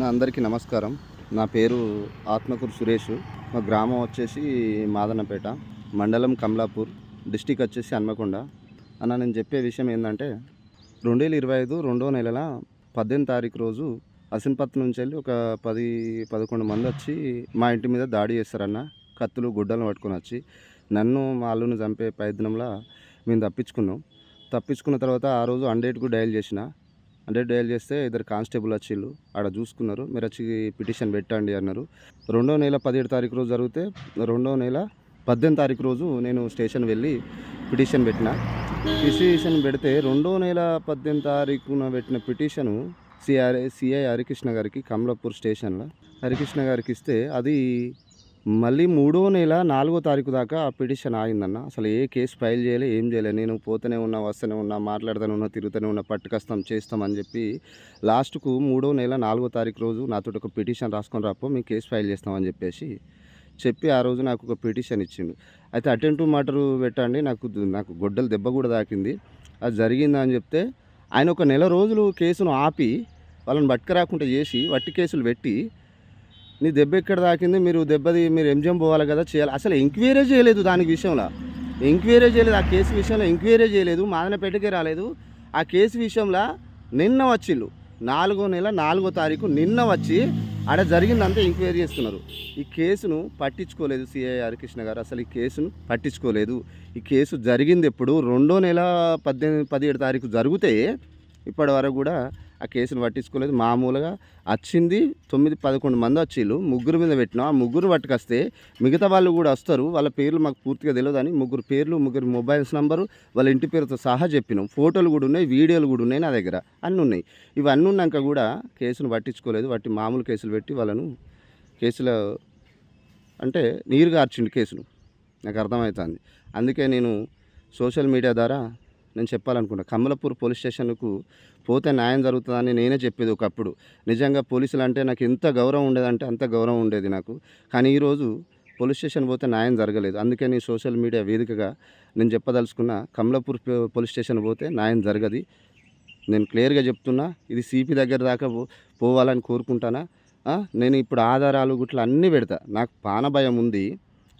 అందరికీ నమస్కారం. నా పేరు ఆత్మకూరు సురేష్. మా గ్రామం వచ్చేసి మాదన్నపేట, మండలం కమలాపూర్, డిస్టిక్ వచ్చేసి హన్మకొండ. నేను చెప్పే విషయం ఏంటంటే 2025 రెండో నెలల 18 తారీఖు రోజు అసిన్పత్ నుంచి వెళ్ళి ఒక 10-11 మంది వచ్చి మా ఇంటి మీద దాడి చేస్తారన్న. కత్తులు గుడ్డలు పట్టుకొని వచ్చి నన్ను మా అల్లుని చంపే ప్రయత్నంలో మేము తప్పించుకున్న తర్వాత ఆ రోజు 100కు డయల్ చేసిన. 100 డయల్ చేస్తే ఇద్దరు కానిస్టేబుల్ వచ్చిళ్ళు, ఆడ చూసుకున్నారు. మీరు వచ్చి పిటిషన్ పెట్టండి అన్నారు. రెండో నెల 17 తారీఖు రోజు జరిగితే రెండో నెల 18 తారీఖు రోజు నేను స్టేషన్ వెళ్ళి పిటిషన్ పిటిషన్ పెడితే రెండో నెల 18 తారీఖున పెట్టిన పిటిషను సిఐ హరికృష్ణ గారికి కమలాపూర్ స్టేషన్లో హరికృష్ణ గారికి ఇస్తే అది మళ్ళీ మూడో నెల 4వ తారీఖు దాకా ఆ పిటిషన్ ఆగిందన్న. అసలు ఏ కేసు ఫైల్ చేయలే, ఏం చేయలే. నేను పోతూనే ఉన్నా, వస్తూనే ఉన్నా, మాట్లాడుతూనే ఉన్నా, తిరుగుతూనే ఉన్నా, పట్టుకొస్తాం చేస్తామని చెప్పి లాస్ట్కు మూడో నెల 4వ తారీఖు రోజు నాతో ఒక పిటిషన్ రాసుకొని రాపో మేము కేసు ఫైల్ చేస్తామని చెప్పి ఆ రోజు నాకు ఒక పిటిషన్ ఇచ్చిండు. అయితే అటెంటివ్ మర్డర్ పెట్టండి, నాకు గొడ్డలు దెబ్బ కూడా తాకింది, అది జరిగిందని చెప్తే ఆయన ఒక నెల రోజులు కేసును ఆపి వాళ్ళని పట్టుకురాకుండా చేసి వట్టి కేసులు పెట్టి నీ దెబ్బ ఎక్కడ తాకింది, మీరు ఎంజిఎం పోవాలి కదా చేయాలి, అసలు ఎంక్వైరీ చేయలేదు. దానికి విషయంలో ఎంక్వైరీ చేయలేదు, ఆ కేసు విషయంలో ఎంక్వైరీ చేయలేదు. మాదనపేటకే రాలేదు. ఆ కేసు విషయంలో నిన్న వచ్చిళ్ళు 4వ నెల 4వ తారీఖు నిన్న వచ్చి ఆడ జరిగిందంతా ఎంక్వైరీ చేస్తున్నారు. ఈ కేసును పట్టించుకోలేదు సిఐ హరికృష్ణ గారు. అసలు ఈ కేసును పట్టించుకోలేదు. ఈ కేసు జరిగింది ఎప్పుడు రెండో నెల 17 తారీఖు జరిగితే ఇప్పటి వరకు కూడా ఆ కేసును పట్టించుకోలేదు. మామూలుగా వచ్చింది 9-11 మంది వచ్చిళ్ళు, ముగ్గురు మీద పెట్టినాం. ఆ ముగ్గురు పట్టుకొస్తే మిగతా వాళ్ళు కూడా వస్తారు, వాళ్ళ పేర్లు మాకు పూర్తిగా తెలియదని ముగ్గురు పేర్లు, ముగ్గురు మొబైల్స్ నంబరు, వాళ్ళ ఇంటి పేరుతో సహా చెప్పినాం. ఫోటోలు కూడా ఉన్నాయి, వీడియోలు కూడా ఉన్నాయి నా దగ్గర, అన్నీ ఉన్నాయి. ఇవన్నీ ఉన్నాక కూడా కేసును పట్టించుకోలేదు. మామూలు కేసులు పెట్టి వాళ్ళను కేసులో అంటే నీరు గార్చిండు కేసును. నాకు అర్థమవుతుంది. అందుకే నేను సోషల్ మీడియా ద్వారా నేను చెప్పాలనుకుంటా, కమలాపూర్ పోలీస్ స్టేషన్కు పోతే న్యాయం జరుగుతుందని నేనే చెప్పేది ఒకప్పుడు. నిజంగా పోలీసులు అంటే నాకు ఎంత గౌరవం ఉండేదంటే అంత గౌరవం ఉండేది నాకు. కానీ ఈరోజు పోలీస్ స్టేషన్ పోతే న్యాయం జరగలేదు. అందుకే నేను సోషల్ మీడియా వేదికగా నేను చెప్పదలుచుకున్న, కమలాపూర్ పోలీస్ స్టేషన్ పోతే న్యాయం జరగదు. నేను క్లియర్గా చెప్తున్నా. ఇది సిపి దగ్గర దాకా పోవాలని కోరుకుంటానా. నేను ఇప్పుడు ఆధారాలు గుట్లు అన్నీ పెడతా. నాకు ప్రాణభయం ఉంది.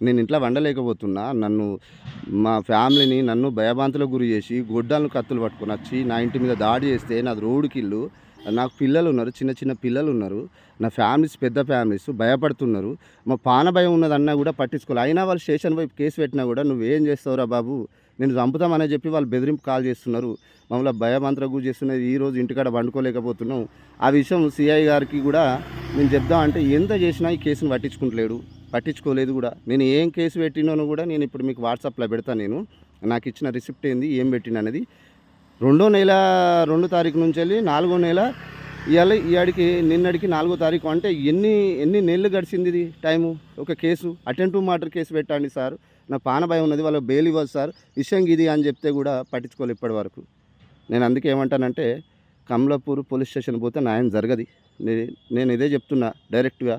నేను ఇంట్లో వండలేకపోతున్నా. మా ఫ్యామిలీని నన్ను భయభ్రాంతులకు గురి చేసి గొడ్డలను కత్తులు పట్టుకొని వచ్చి నా ఇంటి మీద దాడి చేస్తే నాది రోడ్డుకి ఇల్లు, నాకు పిల్లలు ఉన్నారు, చిన్న పిల్లలు ఉన్నారు, నా ఫ్యామిలీస్ పెద్ద ఫ్యామిలీస్ భయపడుతున్నారు. మా ప్రాణభయం ఉన్నదన్నా కూడా పట్టించుకోవాలి. అయినా వాళ్ళు స్టేషన్ వైపు కేసు పెట్టినా కూడా నువ్వేం చేస్తావురా బాబు, నేను చంపుతామని చెప్పి వాళ్ళు బెదిరింపు కాల్ చేస్తున్నారు, మమ్మల్ని భయభ్రాంతులకు గురి చేస్తున్నారు. ఈరోజు ఇంటికాడ వండుకోలేకపోతున్నాం. ఆ విషయం సిఐ గారికి కూడా నేను చెప్దామంటే ఎంత చేసినా ఈ కేసును పట్టించుకోలేదు కూడా. నేను ఏం కేసు పెట్టినాను కూడా నేను ఇప్పుడు మీకు వాట్సాప్లో పెడతాను. నేను నాకు ఇచ్చిన రిసిప్ట్ ఏంది, ఏం పెట్టిన అనేది. రెండో నెల 2 తారీఖు నుంచి వెళ్ళి 4వ నెల ఇవాడికి నిన్నటికి 4వ తారీఖు అంటే ఎన్ని నెలలు గడిచింది ఇది టైము. ఒక కేసు అటెంటివ్ మర్డర్ కేసు పెట్టండి సార్, నా ప్రాణభయం ఉన్నది, వాళ్ళకి బెయిల్ ఇవ్వాలి సార్, విషయం ఇది అని చెప్తే కూడా పట్టించుకోలేదు ఇప్పటి వరకు. నేను అందుకే ఏమంటానంటే కమలాపూర్ పోలీస్ స్టేషన్ పోతే న్యాయం జరగదు. నేను ఇదే చెప్తున్నా డైరెక్ట్గా.